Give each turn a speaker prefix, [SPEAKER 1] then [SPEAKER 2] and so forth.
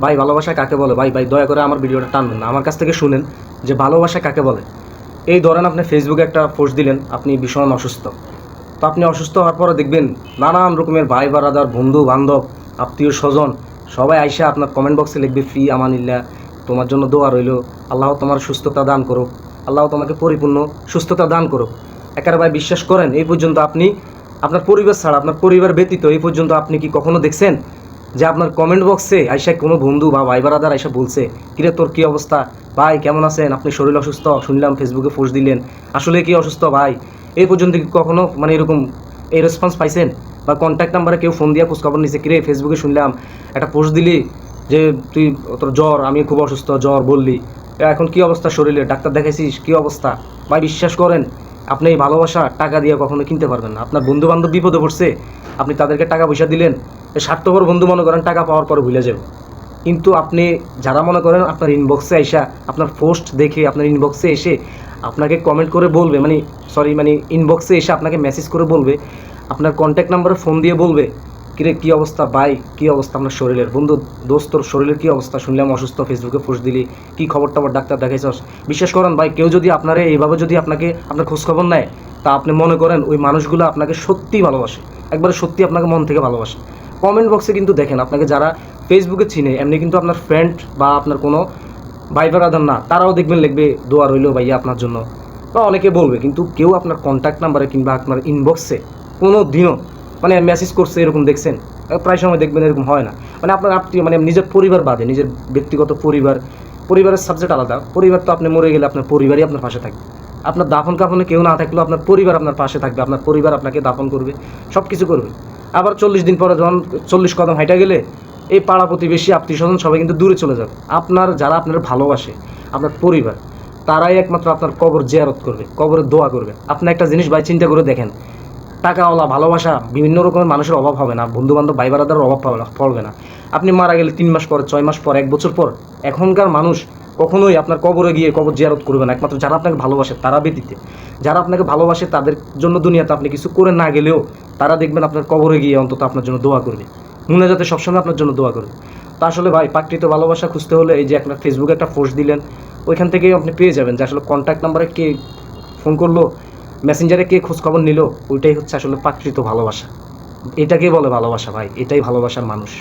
[SPEAKER 1] ভাই ভালোবাসা কাকে বলে? ভাই ভাই দয়া করে আমার ভিডিওটা টানবেন না, আমার কাছ থেকে শুনেন যে ভালোবাসা কাকে বলে। এই ধরেন আপনি ফেসবুকে একটা পোস্ট দিলেন, আপনি ভীষণ অসুস্থ। তো আপনি অসুস্থ হওয়ার পরে দেখবেন নানান রকমের ভাই বারাদার, বন্ধু বান্ধব, আত্মীয় স্বজন সবাই আইসা আপনার কমেন্ট বক্সে লিখবে ফি আমানিল্লাহ, তোমার জন্য দোয়া রইল, আল্লাহ তোমার সুস্থতা দান করুক, আল্লাহ তোমাকে পরিপূর্ণ সুস্থতা দান করুক। একেবারে ভাই বিশ্বাস করেন, এই পর্যন্ত আপনি আপনার পরিবার ছাড়া, আপনার পরিবার ব্যতীত এই পর্যন্ত আপনি কি কখনো দেখছেন যে আপনার কমেন্ট বক্সে আইসা কোনো বন্ধু বা ভাই বারাদার আইসা বলছে কিরে তোর কী অবস্থা, ভাই কেমন আছেন, আপনি শরীর অসুস্থ শুনলাম ফেসবুকে পোস্ট দিলেন, আসলে কি অসুস্থ ভাই? এই পর্যন্ত কি কখনো মানে এরকম এই রেসপন্স পাইছেন? বা কন্ট্যাক্ট নাম্বারে কেউ ফোন দিয়ে খোঁজখবর নিছে, কিরে ফেসবুকে শুনলাম একটা পোস্ট দিলি যে তুই তোর জ্বর, আমি খুব অসুস্থ, জ্বর বললি, এখন কি অবস্থা শরীরে, ডাক্তার দেখাইছিস, কী অবস্থা? ভাই বিশ্বাস করেন, আপনি এই ভালোবাসা টাকা দিয়ে কখনো কিনতে পারবেন না। আপনার বন্ধু বান্ধব বিপদে পড়ছে, আপনি তাদেরকে টাকা পয়সা দিলেন, স্বার্থপর বন্ধু মনে করেন টাকা পাওয়ার পর ভুলে যাবে। কিন্তু আপনি যারা মনে করেন আপনার ইনবক্সে আইসা আপনার পোস্ট দেখে আপনার ইনবক্সে এসে আপনাকে কমেন্ট করে বলবে, মানে ইনবক্সে এসে আপনাকে মেসেজ করে বলবে, আপনার কন্ট্যাক্ট নাম্বারে ফোন দিয়ে বলবে কিরে কী অবস্থা ভাই, কী অবস্থা আপনার শরীরের, বন্ধু দোস্ত তোর শরীরের কী অবস্থা, শুনলাম অসুস্থ, ফেসবুকে পোস্ট দিলি, কী খবর টবর, ডাক্তার দেখাইছস। বিশ্বাস করেন ভাই, কেউ যদি আপনারে এইভাবে যদি আপনাকে আপনার খোঁজখবর নেয়, তা আপনি মনে করেন ওই মানুষগুলো আপনাকে সত্যিই ভালোবাসে, একবারে সত্যি আপনাকে মন থেকে ভালোবাসে। কমেন্ট বক্সে কিন্তু দেখেন, আপনাকে যারা ফেসবুকে চিনে এমনি কিন্তু আপনার ফ্রেন্ড বা আপনার কোনো ভাই ব্রাদার না, তারাও দেখবেন লিখবে দোয়া রইল ভাইয়া আপনার জন্য, বা অনেকে বলবে, কিন্তু কেউ আপনার কন্ট্যাক্ট নাম্বারে কিংবা আপনার ইনবক্সে কোনো দিনও মানে মেসেজ করছে এরকম দেখছেন? প্রায় সময় দেখবেন এরকম হয় না। মানে আপনার আত্মীয় মানে নিজের পরিবার বাদে, নিজের ব্যক্তিগত পরিবারের সাবজেক্ট আলাদা। পরিবার তো আপনি মরে গেলে আপনার পরিবারই আপনার পাশে থাকবে, আপনার দাফন কাফনে কেউ না থাকলেও আপনার পরিবার আপনার পাশে থাকবে, আপনার পরিবার আপনাকে দাফন করবে, সব কিছু করবে। আবার 40 দিন পরে যখন 40 কদম হাইটা গেলে এই পাড়া প্রতিবেশী আত্মীয় স্বজন সবাই কিন্তু দূরে চলে যাবে। আপনার যারা আপনার ভালোবাসে, আপনার পরিবার, তারাই একমাত্র আপনার কবর জিয়ারত করবে, কবরের দোয়া করবে। আপনি একটা জিনিস ভাই চিন্তা করে দেখেন, টাকাওয়ালা ভালোবাসা বিভিন্ন রকমের মানুষের অভাব হবে না, বন্ধু বান্ধব ভাই বারাদার অভাব পড়বে না। আপনি মারা গেলে 3 মাস পর, 6 মাস পর, 1 বছর পর এখনকার মানুষ কখনোই আপনার কবরে গিয়ে কবর জিয়ারত করবে না, একমাত্র যারা আপনাকে ভালোবাসে তারা ব্যতীত। যারা আপনাকে ভালোবাসে তাদের জন্য দুনিয়াতে আপনি কিছু করে না গেলেও তারা দেখবেন আপনার কবরে গিয়ে অন্তত আপনার জন্য দোয়া করবে, যাতে সবসময় আপনার জন্য দোয়া করবে। তা আসলে ভাই প্রাকৃত ভালোবাসা খুঁজতে হলে এই যে আপনার ফেসবুকে একটা পোস্ট দিলেন, ওইখান থেকেই আপনি পেয়ে যাবেন যে আসলে কন্ট্যাক্ট নাম্বারে কে ফোন করলো, মেসেঞ্জারে কে খোঁজ খবর নিল, ওইটাই হচ্ছে আসলে প্রাকৃত ভালোবাসা। এটাকেই বলে ভালোবাসা ভাই, এটাই ভালোবাসার মানুষ।